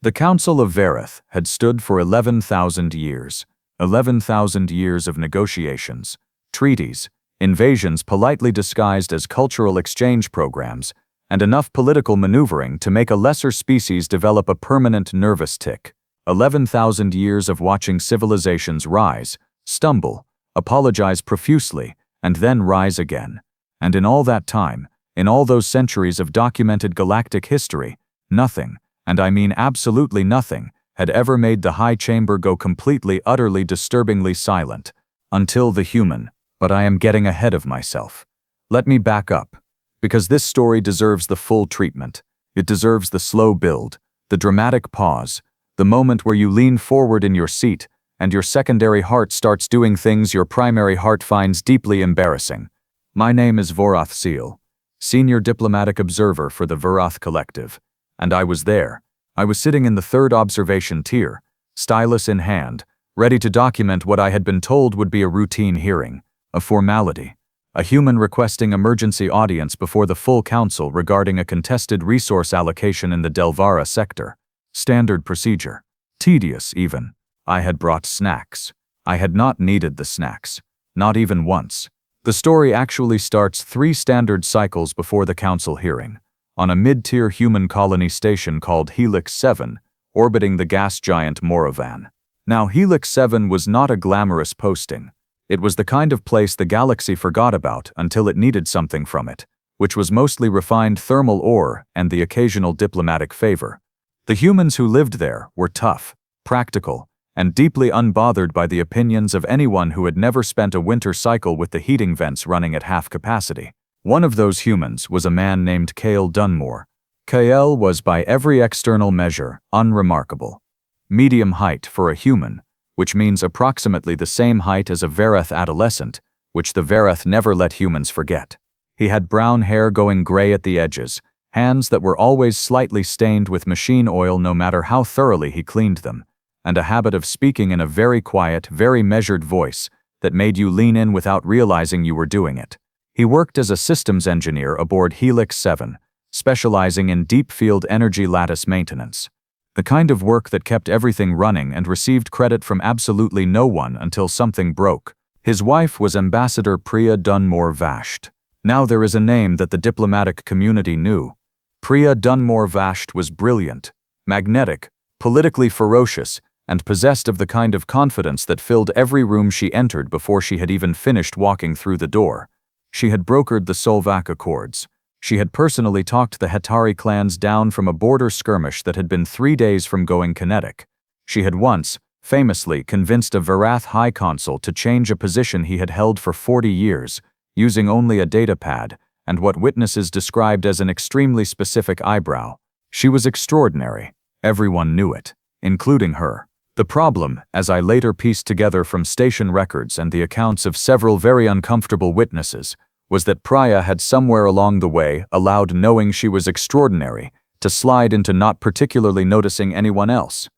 The Council of Verath had stood for 11,000 years. 11,000 years of negotiations, treaties, invasions politely disguised as cultural exchange programs, and enough political maneuvering to make a lesser species develop a permanent nervous tic. 11,000 years of watching civilizations rise, stumble, apologize profusely, and then rise again. And in all that time, in all those centuries of documented galactic history, nothing, and I mean absolutely nothing, had ever made the High Chamber go completely, utterly, disturbingly silent. Until the human. But I am getting ahead of myself. Let me back up. Because this story deserves the full treatment. It deserves the slow build, the dramatic pause, the moment where you lean forward in your seat, and your secondary heart starts doing things your primary heart finds deeply embarrassing. My name is Verath Seal, Senior Diplomatic Observer for the Verath Collective, and I was there. I was sitting in the third observation tier, stylus in hand, ready to document what I had been told would be a routine hearing, a formality, a human requesting emergency audience before the full council regarding a contested resource allocation in the Delvara sector. Standard procedure. Tedious, even. I had brought snacks. I had not needed the snacks. Not even once. The story actually starts 3 standard cycles before the council hearing, on a mid-tier human colony station called Helix 7, orbiting the gas giant Morovan. Now, Helix 7 was not a glamorous posting. It was the kind of place the galaxy forgot about until it needed something from it, which was mostly refined thermal ore and the occasional diplomatic favor. The humans who lived there were tough, practical, and deeply unbothered by the opinions of anyone who had never spent a winter cycle with the heating vents running at half capacity. One of those humans was a man named Cale Dunmore. Cale was, by every external measure, unremarkable. Medium height for a human, which means approximately the same height as a Verath adolescent, which the Verath never let humans forget. He had brown hair going gray at the edges, hands that were always slightly stained with machine oil no matter how thoroughly he cleaned them, and a habit of speaking in a very quiet, very measured voice that made you lean in without realizing you were doing it. He worked as a systems engineer aboard Helix 7, specializing in deep field energy lattice maintenance. The kind of work that kept everything running and received credit from absolutely no one until something broke. His wife was Ambassador Priya Dunmore Vasht. Now there is a name that the diplomatic community knew. Priya Dunmore Vasht was brilliant, magnetic, politically ferocious, and possessed of the kind of confidence that filled every room she entered before she had even finished walking through the door. She had brokered the Solvak Accords. She had personally talked the Hetari clans down from a border skirmish that had been 3 days from going kinetic. She had once, famously, convinced a Verath High Consul to change a position he had held for 40 years, using only a datapad and what witnesses described as an extremely specific eyebrow. She was extraordinary. Everyone knew it, including her. The problem, as I later pieced together from station records and the accounts of several very uncomfortable witnesses, was that Priya had somewhere along the way allowed knowing she was extraordinary to slide into not particularly noticing anyone else.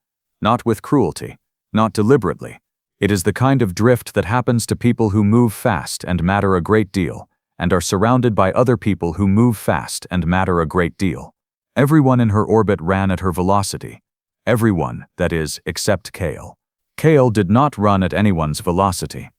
Not with cruelty, not deliberately. It is the kind of drift that happens to people who move fast and matter a great deal, and are surrounded by other people who move fast and matter a great deal. Everyone in her orbit ran at her velocity. Everyone, that is, except Cale. Cale did not run at anyone's velocity.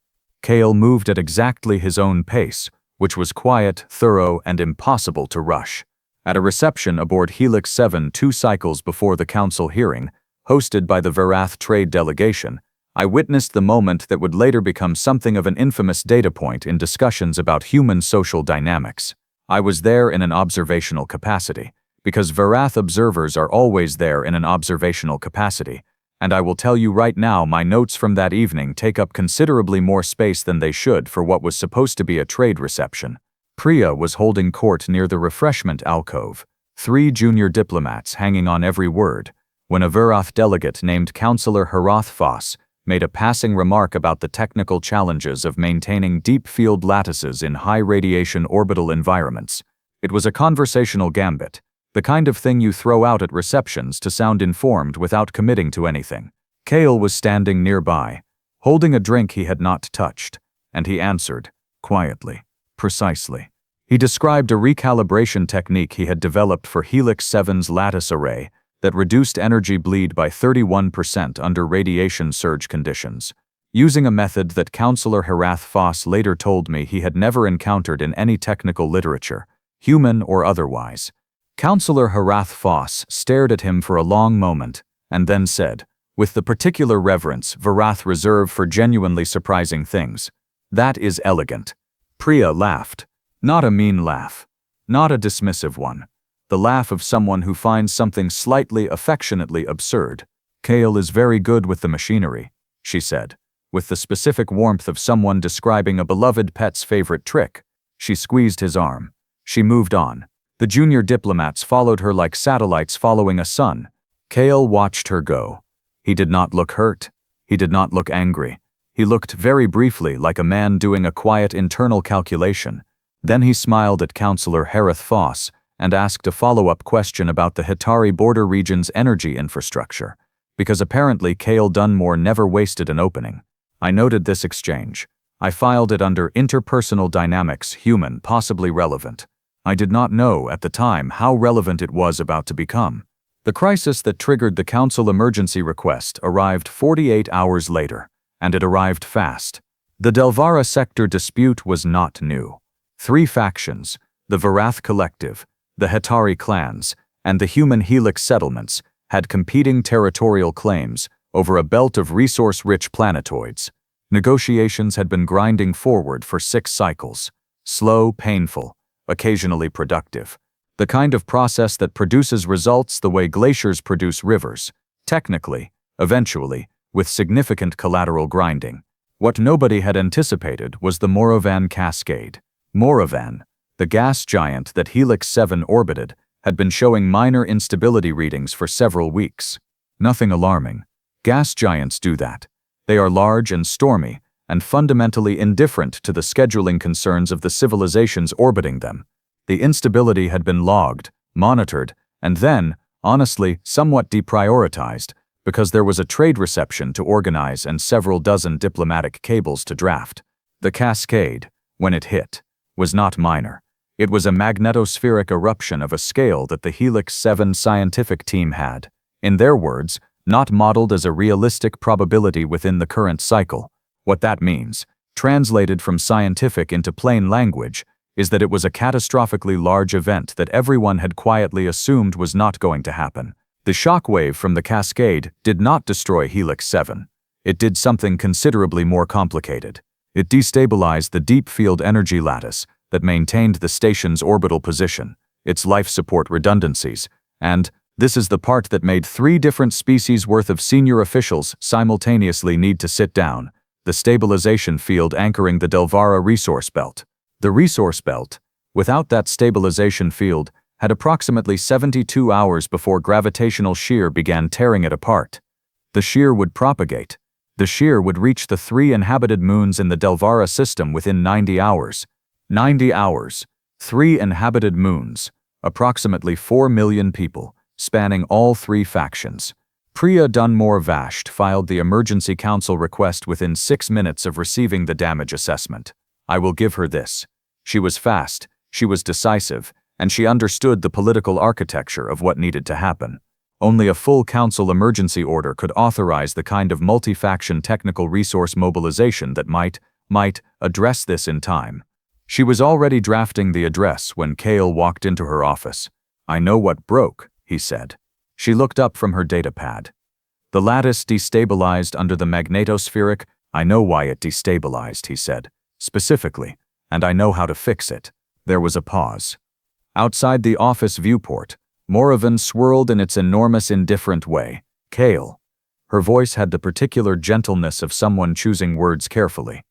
Cale moved at exactly his own pace, which was quiet, thorough, and impossible to rush. At a reception aboard Helix 7 2 cycles before the council hearing, hosted by the Verath trade delegation, I witnessed the moment that would later become something of an infamous data point in discussions about human social dynamics. I was there in an observational capacity, because Verath observers are always there in an observational capacity, and I will tell you right now my notes from that evening take up considerably more space than they should for what was supposed to be a trade reception. Priya was holding court near the refreshment alcove, 3 junior diplomats hanging on every word, when a Verath delegate named Councillor Herath Foss made a passing remark about the technical challenges of maintaining deep field lattices in high radiation orbital environments. It was a conversational gambit, the kind of thing you throw out at receptions to sound informed without committing to anything. Cale was standing nearby, holding a drink he had not touched, and he answered, quietly, precisely. He described a recalibration technique he had developed for Helix 7's lattice array that reduced energy bleed by 31% under radiation surge conditions, using a method that Counselor Verath Foss later told me he had never encountered in any technical literature, human or otherwise. Counselor Verath Foss stared at him for a long moment, and then said, with the particular reverence Verath reserved for genuinely surprising things, "That is elegant." Priya laughed. Not a mean laugh. Not a dismissive one. The laugh of someone who finds something slightly affectionately absurd. "Kale is very good with the machinery," she said, with the specific warmth of someone describing a beloved pet's favorite trick. She squeezed his arm. She moved on. The junior diplomats followed her like satellites following a sun. Kale watched her go. He did not look hurt. He did not look angry. He looked very briefly like a man doing a quiet internal calculation. Then he smiled at Counselor Verath Foss and asked a follow-up question about the Hitari border region's energy infrastructure, because apparently Kale Dunmore never wasted an opening. I noted this exchange. I filed it under interpersonal dynamics, human, possibly relevant. I did not know at the time how relevant it was about to become. The crisis that triggered the Council emergency request arrived 48 hours later, and it arrived fast. The Delvara sector dispute was not new. 3 factions, the Verath Collective, the Hitari clans, and the Human Helix settlements, had competing territorial claims over a belt of resource-rich planetoids. Negotiations had been grinding forward for 6 cycles. Slow, painful, occasionally productive. The kind of process that produces results the way glaciers produce rivers, technically, eventually, with significant collateral grinding. What nobody had anticipated was the Morovan cascade. Morovan, the gas giant that Helix 7 orbited, had been showing minor instability readings for several weeks. Nothing alarming. Gas giants do that. They are large and stormy, and fundamentally indifferent to the scheduling concerns of the civilizations orbiting them. The instability had been logged, monitored, and then, honestly, somewhat deprioritized, because there was a trade reception to organize and several dozen diplomatic cables to draft. The cascade, when it hit, was not minor. It was a magnetospheric eruption of a scale that the Helix 7 scientific team had, in their words, not modeled as a realistic probability within the current cycle. What that means, translated from scientific into plain language, is that it was a catastrophically large event that everyone had quietly assumed was not going to happen. The shockwave from the cascade did not destroy Helix 7. It did something considerably more complicated. It destabilized the deep field energy lattice that maintained the station's orbital position, its life support redundancies, and, this is the part that made 3 different species worth of senior officials simultaneously need to sit down, the stabilization field anchoring the Delvara resource belt. The resource belt, without that stabilization field, had approximately 72 hours before gravitational shear began tearing it apart. The shear would propagate. The shear would reach the 3 inhabited moons in the Delvara system within 90 hours. 90 hours. 3 inhabited moons. Approximately 4 million people, spanning all 3 factions. Priya Dunmore Vasht filed the emergency council request within 6 minutes of receiving the damage assessment. I will give her this. She was fast, she was decisive, and she understood the political architecture of what needed to happen. Only a full council emergency order could authorize the kind of multi-faction technical resource mobilization that might address this in time. She was already drafting the address when Kale walked into her office. "I know what broke," he said. She looked up from her datapad. "The lattice destabilized under the magnetospheric." "I know why it destabilized," he said, specifically, "and I know how to fix it." There was a pause. Outside the office viewport, Morovan swirled in its enormous indifferent way. "Kale." Her voice had the particular gentleness of someone choosing words carefully.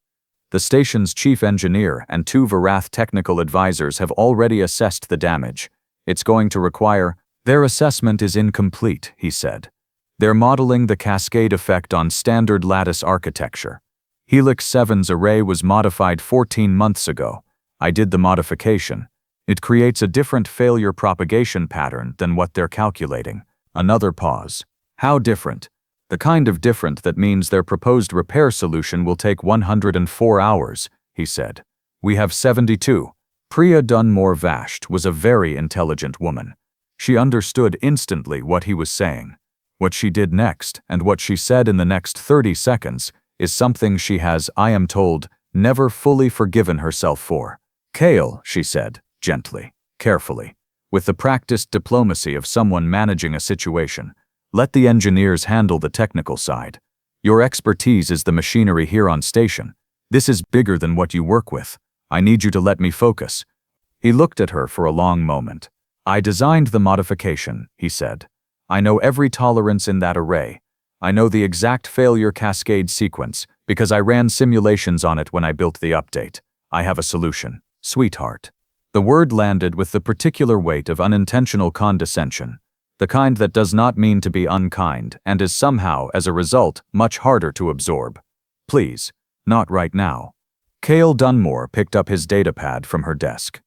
"The station's chief engineer and 2 Verath technical advisors have already assessed the damage. It's going to require—" "Their assessment is incomplete," he said. "They're modeling the cascade effect on standard lattice architecture. Helix 7's array was modified 14 months ago. I did the modification. It creates a different failure propagation pattern than what they're calculating." Another pause. "How different?" "The kind of different that means their proposed repair solution will take 104 hours, he said. "We have 72. Priya Dunmore Vasht was a very intelligent woman. She understood instantly what he was saying. What she did next, and what she said in the next 30 seconds, is something she has, I am told, never fully forgiven herself for. Kale, she said, gently, carefully, with the practiced diplomacy of someone managing a situation, let the engineers handle the technical side. Your expertise is the machinery here on station. This is bigger than what you work with. I need you to let me focus. He looked at her for a long moment. I designed the modification, he said. I know every tolerance in that array. I know the exact failure cascade sequence because I ran simulations on it when I built the update. I have a solution, sweetheart. The word landed with the particular weight of unintentional condescension, the kind that does not mean to be unkind and is somehow, as a result, much harder to absorb. Please, not right now. Cale Dunmore picked up his datapad from her desk.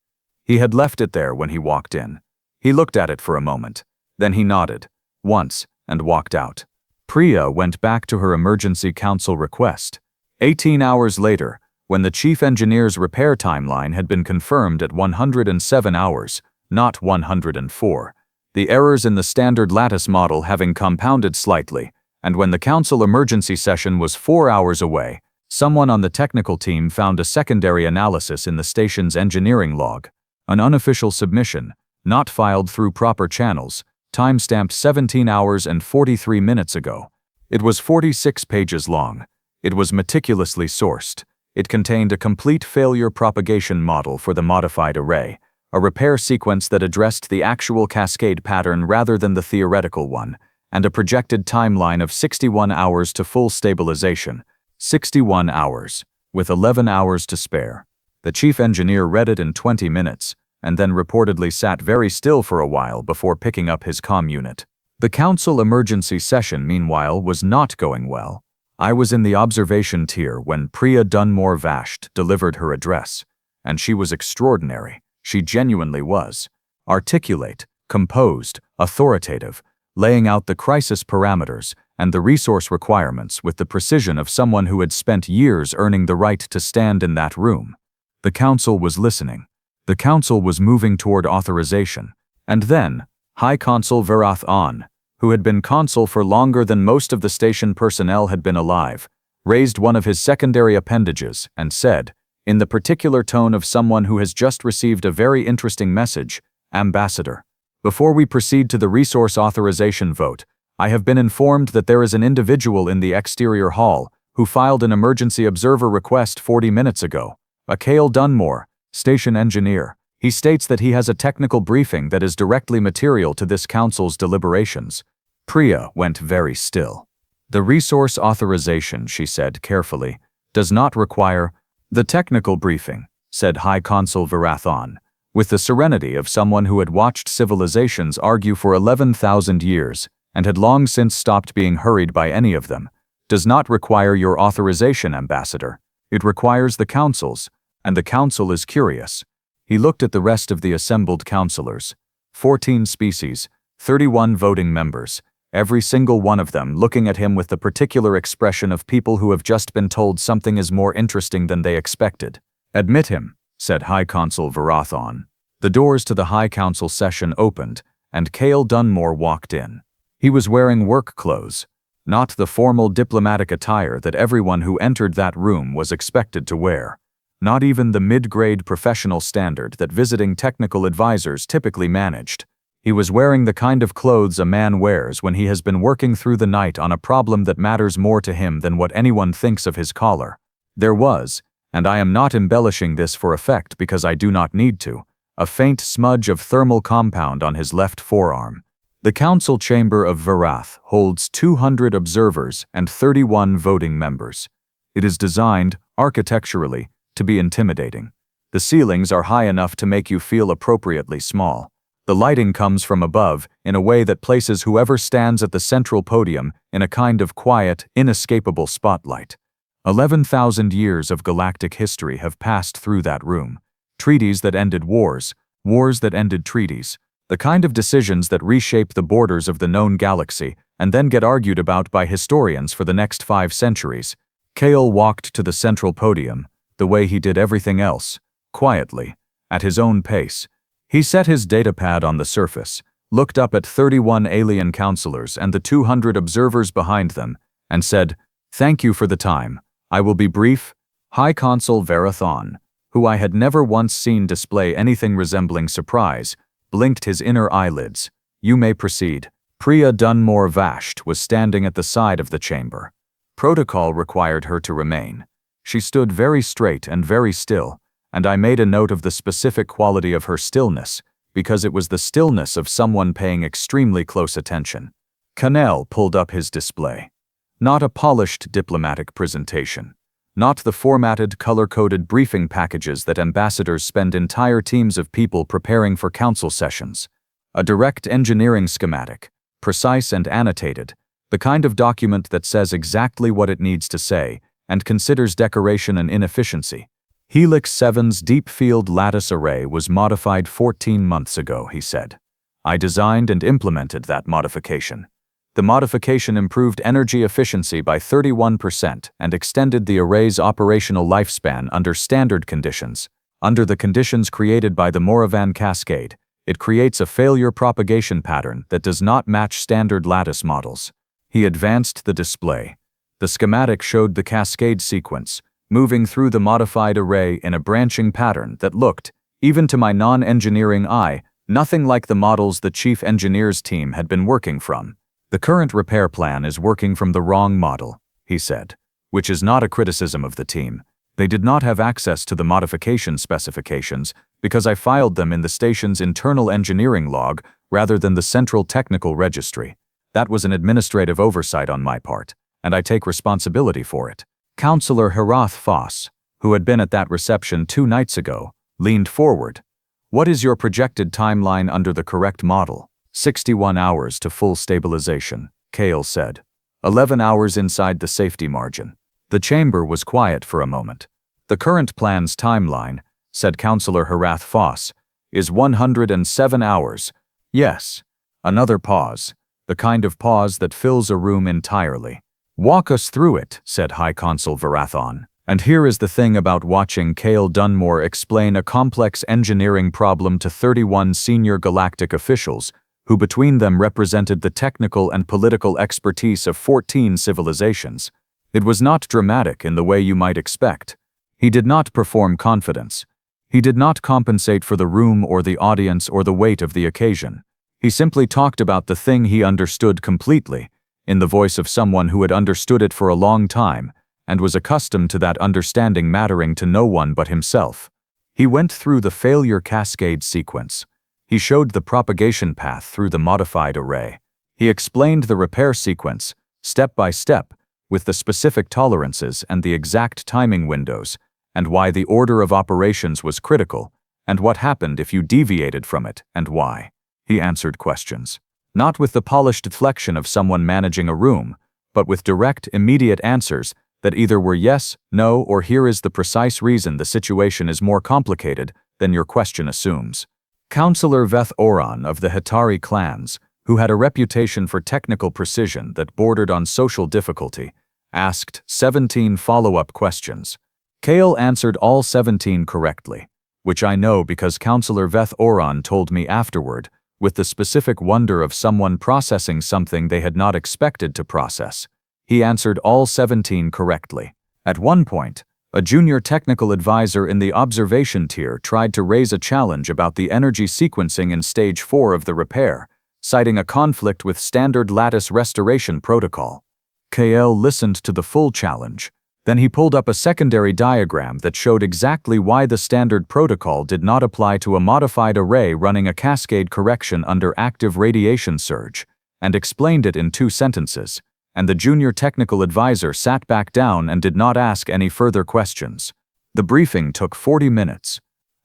He had left it there when he walked in. He looked at it for a moment. Then he nodded, once, and walked out. Priya went back to her emergency council request. 18 hours later, when the chief engineer's repair timeline had been confirmed at 107 hours, not 104, the errors in the standard lattice model having compounded slightly, and when the council emergency session was 4 hours away, someone on the technical team found a secondary analysis in the station's engineering log, an unofficial submission, not filed through proper channels, timestamped 17 hours and 43 minutes ago. It was 46 pages long. It was meticulously sourced. It contained a complete failure propagation model for the modified array, a repair sequence that addressed the actual cascade pattern rather than the theoretical one, and a projected timeline of 61 hours to full stabilization. 61 hours, with 11 hours to spare. The chief engineer read it in 20 minutes, and then reportedly sat very still for a while before picking up his comm unit. The council emergency session, meanwhile, was not going well. I was in the observation tier when Priya Dunmore Vasht delivered her address, and she was extraordinary. She genuinely was. Articulate, composed, authoritative, laying out the crisis parameters and the resource requirements with the precision of someone who had spent years earning the right to stand in that room. The council was listening. The council was moving toward authorization. And then, High Consul Verath Diplomatic, who had been consul for longer than most of the station personnel had been alive, raised one of his secondary appendages and said, in the particular tone of someone who has just received a very interesting message, Ambassador, before we proceed to the resource authorization vote, I have been informed that there is an individual in the exterior hall who filed an emergency observer request 40 minutes ago, a Cale Dunmore, station engineer. He states that he has a technical briefing that is directly material to this council's deliberations. Priya went very still. The resource authorization, she said carefully, does not require the technical briefing, said High Consul Verath Diplomatic, with the serenity of someone who had watched civilizations argue for 11,000 years and had long since stopped being hurried by any of them, does not require your authorization, Ambassador. It requires the council's, and the council is curious. He looked at the rest of the assembled councillors. 14 species, 31 voting members, every single one of them looking at him with the particular expression of people who have just been told something is more interesting than they expected. Admit him, said High Consul Verath Diplomatic. The doors to the High Council session opened, and Cale Dunmore walked in. He was wearing work clothes, not the formal diplomatic attire that everyone who entered that room was expected to wear. Not even the mid-grade professional standard that visiting technical advisors typically managed. He was wearing the kind of clothes a man wears when he has been working through the night on a problem that matters more to him than what anyone thinks of his collar. There was, and I am not embellishing this for effect because I do not need to, a faint smudge of thermal compound on his left forearm. The council chamber of Verath holds 200 observers and 31 voting members. It is designed, architecturally, to be intimidating. The ceilings are high enough to make you feel appropriately small. The lighting comes from above in a way that places whoever stands at the central podium in a kind of quiet, inescapable spotlight. 11,000 years of galactic history have passed through that room. Treaties that ended wars, wars that ended treaties, the kind of decisions that reshape the borders of the known galaxy and then get argued about by historians for the next 5 centuries. Cale walked to the central podium, the way he did everything else, quietly, at his own pace. He set his datapad on the surface, looked up at 31 alien counselors and the 200 observers behind them, and said, "Thank you for the time. I will be brief." High Consul Verath, who I had never once seen display anything resembling surprise, blinked his inner eyelids. "You may proceed." Priya Dunmore Vasht was standing at the side of the chamber. Protocol required her to remain. She stood very straight and very still, and I made a note of the specific quality of her stillness, because it was the stillness of someone paying extremely close attention. Cannell pulled up his display. Not a polished diplomatic presentation. Not the formatted, color-coded briefing packages that ambassadors spend entire teams of people preparing for council sessions. A direct engineering schematic, precise and annotated, the kind of document that says exactly what it needs to say and considers decoration an inefficiency. Helix 7's deep field lattice array was modified 14 months ago, he said. I designed and implemented that modification. The modification improved energy efficiency by 31% and extended the array's operational lifespan under standard conditions. Under the conditions created by the Moravan cascade, it creates a failure propagation pattern that does not match standard lattice models. He advanced the display. The schematic showed the cascade sequence, moving through the modified array in a branching pattern that looked, even to my non-engineering eye, nothing like the models the chief engineer's team had been working from. The current repair plan is working from the wrong model, he said, which is not a criticism of the team. They did not have access to the modification specifications because I filed them in the station's internal engineering log rather than the central technical registry. That was an administrative oversight on my part, and I take responsibility for it. Councillor Herath Foss, who had been at that reception 2 nights ago, leaned forward. What is your projected timeline under the correct model? 61 hours to full stabilization, Cale said. 11 hours inside the safety margin. The chamber was quiet for a moment. The current plan's timeline, said Councillor Herath Foss, is 107 hours. Yes. Another pause. The kind of pause that fills a room entirely. Walk us through it, said High Consul Verath. And here is the thing about watching Cale Dunmore explain a complex engineering problem to 31 senior galactic officials, who between them represented the technical and political expertise of 14 civilizations. It was not dramatic in the way you might expect. He did not perform confidence. He did not compensate for the room or the audience or the weight of the occasion. He simply talked about the thing he understood completely, in the voice of someone who had understood it for a long time, and was accustomed to that understanding mattering to no one but himself. He went through the failure cascade sequence. He showed the propagation path through the modified array. He explained the repair sequence, step by step, with the specific tolerances and the exact timing windows, and why the order of operations was critical, and what happened if you deviated from it, and why. He answered questions. Not with the polished deflection of someone managing a room, but with direct, immediate answers that either were yes, no, or here is the precise reason the situation is more complicated than your question assumes. Councillor Veth Oran of the Hitari clans, who had a reputation for technical precision that bordered on social difficulty, asked 17 follow-up questions. Cale answered all 17 correctly, which I know because Councillor Veth Oran told me afterward, with the specific wonder of someone processing something they had not expected to process. He answered all 17 correctly. At one point, a junior technical advisor in the observation tier tried to raise a challenge about the energy sequencing in Stage 4 of the repair, citing a conflict with standard lattice restoration protocol. Cale listened to the full challenge. Then he pulled up a secondary diagram that showed exactly why the standard protocol did not apply to a modified array running a cascade correction under active radiation surge, and explained it in 2 sentences. And the junior technical advisor sat back down and did not ask any further questions. The briefing took 40 minutes.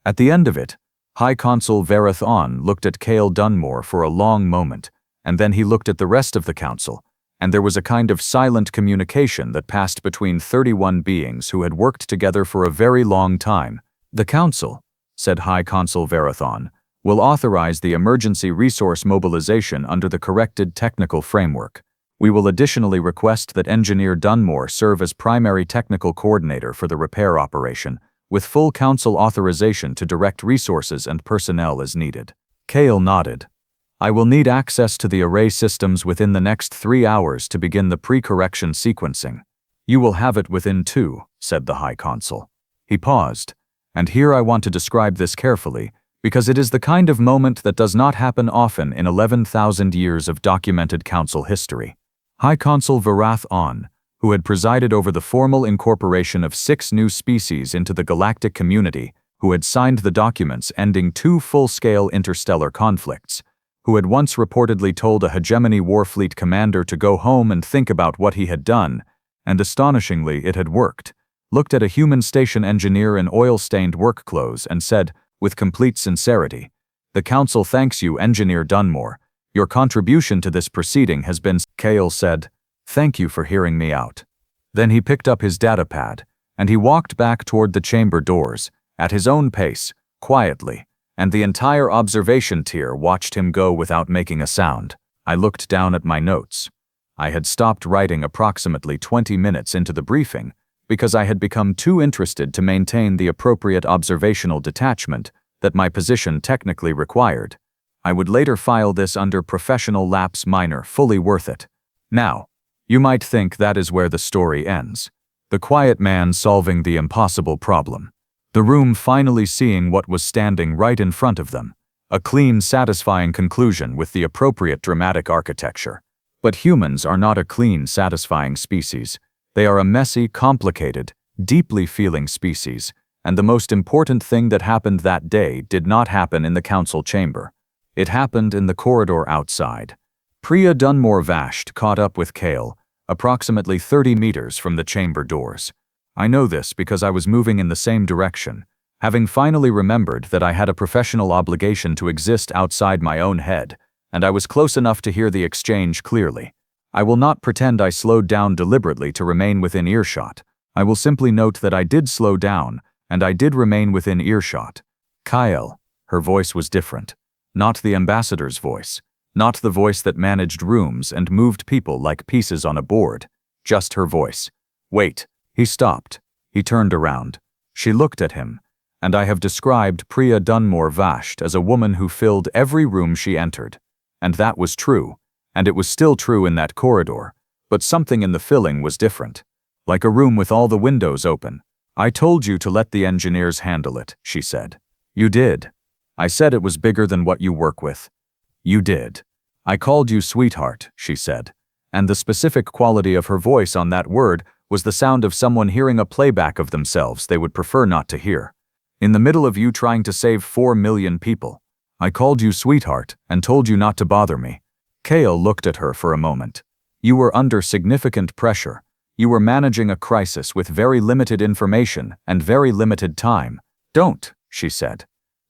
At the end of it, High Consul Verath looked at Cale Dunmore for a long moment, and then he looked at the rest of the council, and there was a kind of silent communication that passed between 31 beings who had worked together for a very long time. The council, said High Consul Verath, will authorize the emergency resource mobilization under the corrected technical framework. We will additionally request that Engineer Dunmore serve as primary technical coordinator for the repair operation, with full council authorization to direct resources and personnel as needed. Cale nodded. I will need access to the array systems within the next 3 hours to begin the pre-correction sequencing. You will have it within 2, said the High Consul. He paused, and here I want to describe this carefully, because it is the kind of moment that does not happen often in 11,000 years of documented council history. High Consul Verath Diplomatic, who had presided over the formal incorporation of 6 new species into the galactic community, who had signed the documents ending 2 full-scale interstellar conflicts, who had once reportedly told a hegemony warfleet commander to go home and think about what he had done, and astonishingly it had worked, looked at a human station engineer in oil-stained work clothes and said, with complete sincerity, "The Council thanks you, Engineer Dunmore. Your contribution to this proceeding has been..." Kale said, "Thank you for hearing me out." Then he picked up his datapad, and he walked back toward the chamber doors, at his own pace, quietly, and the entire observation tier watched him go without making a sound. I looked down at my notes. I had stopped writing approximately 20 minutes into the briefing because I had become too interested to maintain the appropriate observational detachment that my position technically required. I would later file this under professional lapse minor, fully worth it. Now, you might think that is where the story ends. The quiet man solving the impossible problem. The room finally seeing what was standing right in front of them. A clean, satisfying conclusion with the appropriate dramatic architecture. But humans are not a clean, satisfying species. They are a messy, complicated, deeply feeling species, and the most important thing that happened that day did not happen in the council chamber. It happened in the corridor outside. Priya Dunmore Vasht caught up with Kale, approximately 30 meters from the chamber doors. I know this because I was moving in the same direction, having finally remembered that I had a professional obligation to exist outside my own head, and I was close enough to hear the exchange clearly. I will not pretend I slowed down deliberately to remain within earshot. I will simply note that I did slow down, and I did remain within earshot. Kyle, her voice was different. Not the ambassador's voice. Not the voice that managed rooms and moved people like pieces on a board. Just her voice. Wait. He stopped. He turned around. She looked at him, and I have described Priya Dunmore Vasht as a woman who filled every room she entered. And that was true, and it was still true in that corridor, but something in the filling was different. Like a room with all the windows open. "I told you to let the engineers handle it," she said. "You did. I said it was bigger than what you work with." "You did. I called you sweetheart," she said, and the specific quality of her voice on that word was the sound of someone hearing a playback of themselves they would prefer not to hear. "In the middle of you trying to save 4 million people. I called you sweetheart and told you not to bother me." Kale looked at her for a moment. "You were under significant pressure. You were managing a crisis with very limited information and very limited time. Don't," she said.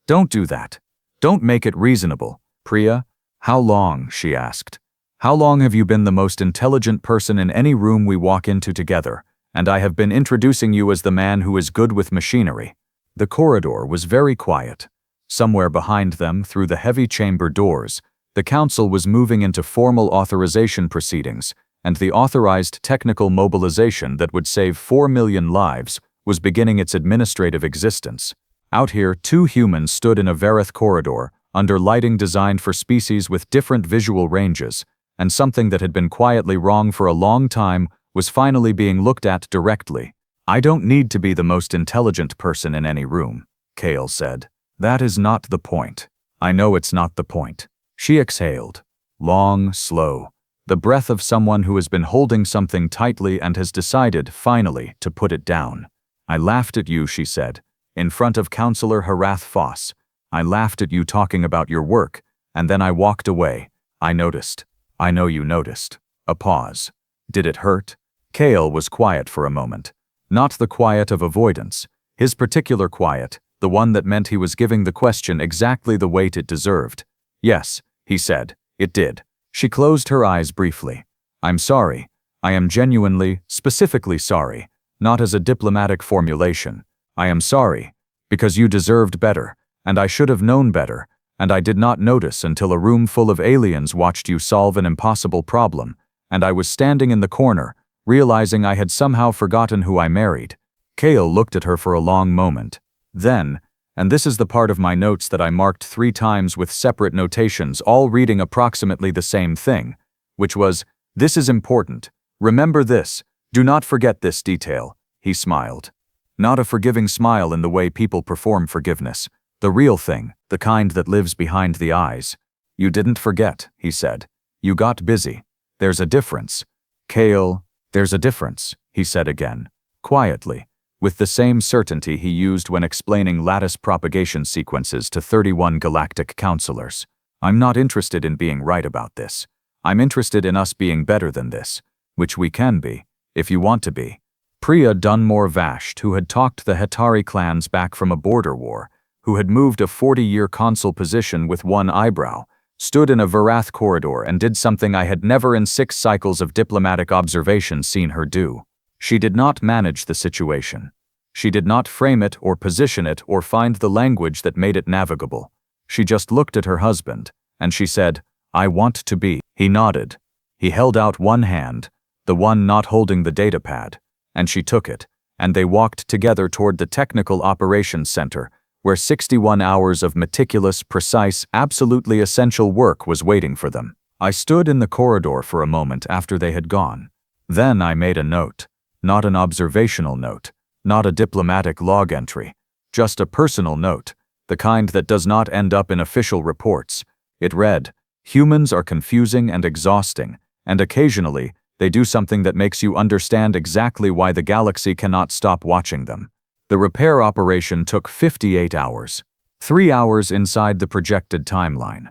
"Don't do that. Don't make it reasonable." "Priya, how long?" she asked. "How long have you been the most intelligent person in any room we walk into together, and I have been introducing you as the man who is good with machinery?" The corridor was very quiet. Somewhere behind them, through the heavy chamber doors, the council was moving into formal authorization proceedings, and the authorized technical mobilization that would save 4 million lives was beginning its administrative existence. Out here, 2 humans stood in a Verath corridor, under lighting designed for species with different visual ranges, and something that had been quietly wrong for a long time was finally being looked at directly. "I don't need to be the most intelligent person in any room," Kale said. "That is not the point. I know it's not the point." She exhaled. Long, slow. The breath of someone who has been holding something tightly and has decided, finally, to put it down. "I laughed at you," she said, "in front of Councillor Harath Foss. I laughed at you talking about your work, and then I walked away. I noticed. I know you noticed." A pause. "Did it hurt?" Kale was quiet for a moment. Not the quiet of avoidance. His particular quiet, the one that meant he was giving the question exactly the weight it deserved. "Yes," he said, "it did." She closed her eyes briefly. "I'm sorry. I am genuinely, specifically sorry. Not as a diplomatic formulation. I am sorry. Because you deserved better, and I should have known better, and I did not notice until a room full of aliens watched you solve an impossible problem, and I was standing in the corner, realizing I had somehow forgotten who I married." Kale looked at her for a long moment. Then, And this is the part of my notes that I marked 3 times with separate notations, all reading approximately the same thing, which was, "This is important. Remember this. Do not forget this detail." He smiled. Not a forgiving smile in the way people perform forgiveness. The real thing, the kind that lives behind the eyes. "You didn't forget," he said. "You got busy. There's a difference. Kale, there's a difference," he said again, quietly, with the same certainty he used when explaining lattice propagation sequences to 31 galactic counselors. "I'm not interested in being right about this. I'm interested in us being better than this, which we can be, if you want to be." Priya Dunmore Vasht, who had talked the Hetari clans back from a border war, who had moved a 40-year consul position with one eyebrow, stood in a Verath corridor and did something I had never in 6 cycles of diplomatic observation seen her do. She did not manage the situation. She did not frame it or position it or find the language that made it navigable. She just looked at her husband, and she said, "I want to be." He nodded. He held out one hand, the one not holding the datapad, and she took it, and they walked together toward the Technical Operations Center, where 61 hours of meticulous, precise, absolutely essential work was waiting for them. I stood in the corridor for a moment after they had gone. Then I made a note. Not an observational note, not a diplomatic log entry, just a personal note, the kind that does not end up in official reports. It read, "Humans are confusing and exhausting, and occasionally, they do something that makes you understand exactly why the galaxy cannot stop watching them." The repair operation took 58 hours, 3 hours inside the projected timeline.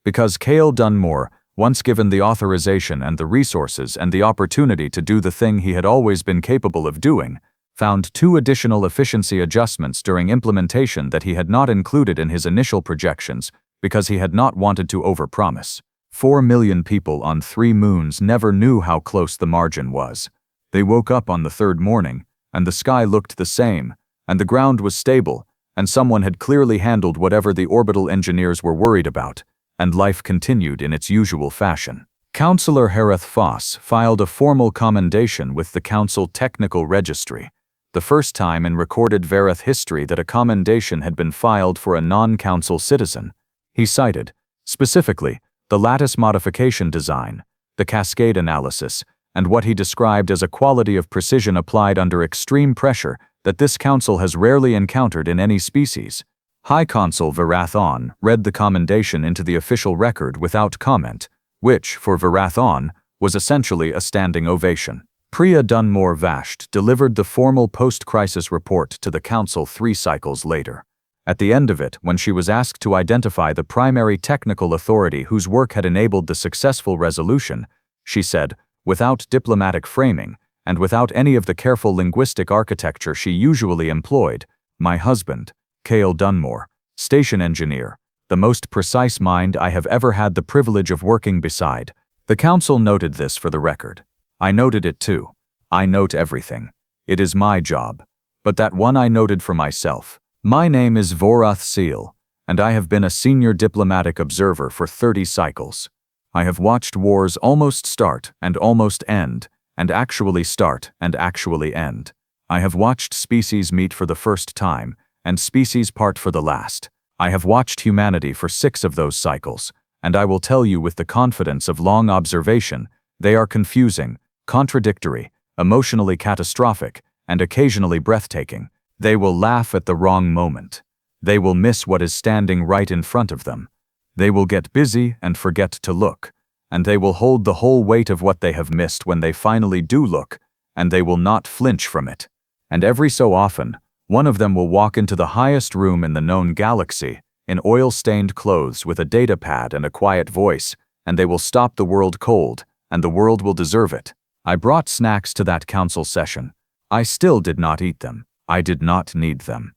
Because Cale Dunmore, once given the authorization and the resources and the opportunity to do the thing he had always been capable of doing, found 2 additional efficiency adjustments during implementation that he had not included in his initial projections because he had not wanted to overpromise. 4 million people on 3 moons never knew how close the margin was. They woke up on the 3rd morning, and the sky looked the same, and the ground was stable, and someone had clearly handled whatever the orbital engineers were worried about, and life continued in its usual fashion. Councillor Hareth Foss filed a formal commendation with the Council Technical Registry, the first time in recorded Verath history that a commendation had been filed for a non-council citizen. He cited, specifically, the lattice modification design, the cascade analysis, and what he described as a quality of precision applied under extreme pressure that this council has rarely encountered in any species. High Consul Verath read the commendation into the official record without comment, which, for Verath was essentially a standing ovation. Priya Dunmore Vasht delivered the formal post-crisis report to the council 3 cycles later. At the end of it, when she was asked to identify the primary technical authority whose work had enabled the successful resolution, she said, without diplomatic framing, and without any of the careful linguistic architecture she usually employed, "My husband, Cale Dunmore, station engineer, the most precise mind I have ever had the privilege of working beside." The council noted this for the record. I noted it too. I note everything. It is my job. But that one I noted for myself. My name is Verath Seal, and I have been a senior diplomatic observer for 30 cycles. I have watched wars almost start and almost end, and actually start and actually end. I have watched species meet for the first time, and species part for the last. I have watched humanity for 6 of those cycles, and I will tell you with the confidence of long observation, they are confusing, contradictory, emotionally catastrophic, and occasionally breathtaking. They will laugh at the wrong moment. They will miss what is standing right in front of them. They will get busy and forget to look, and they will hold the whole weight of what they have missed when they finally do look, and they will not flinch from it. And every so often, one of them will walk into the highest room in the known galaxy, in oil-stained clothes with a datapad and a quiet voice, and they will stop the world cold, and the world will deserve it. I brought snacks to that council session. I still did not eat them. I did not need them.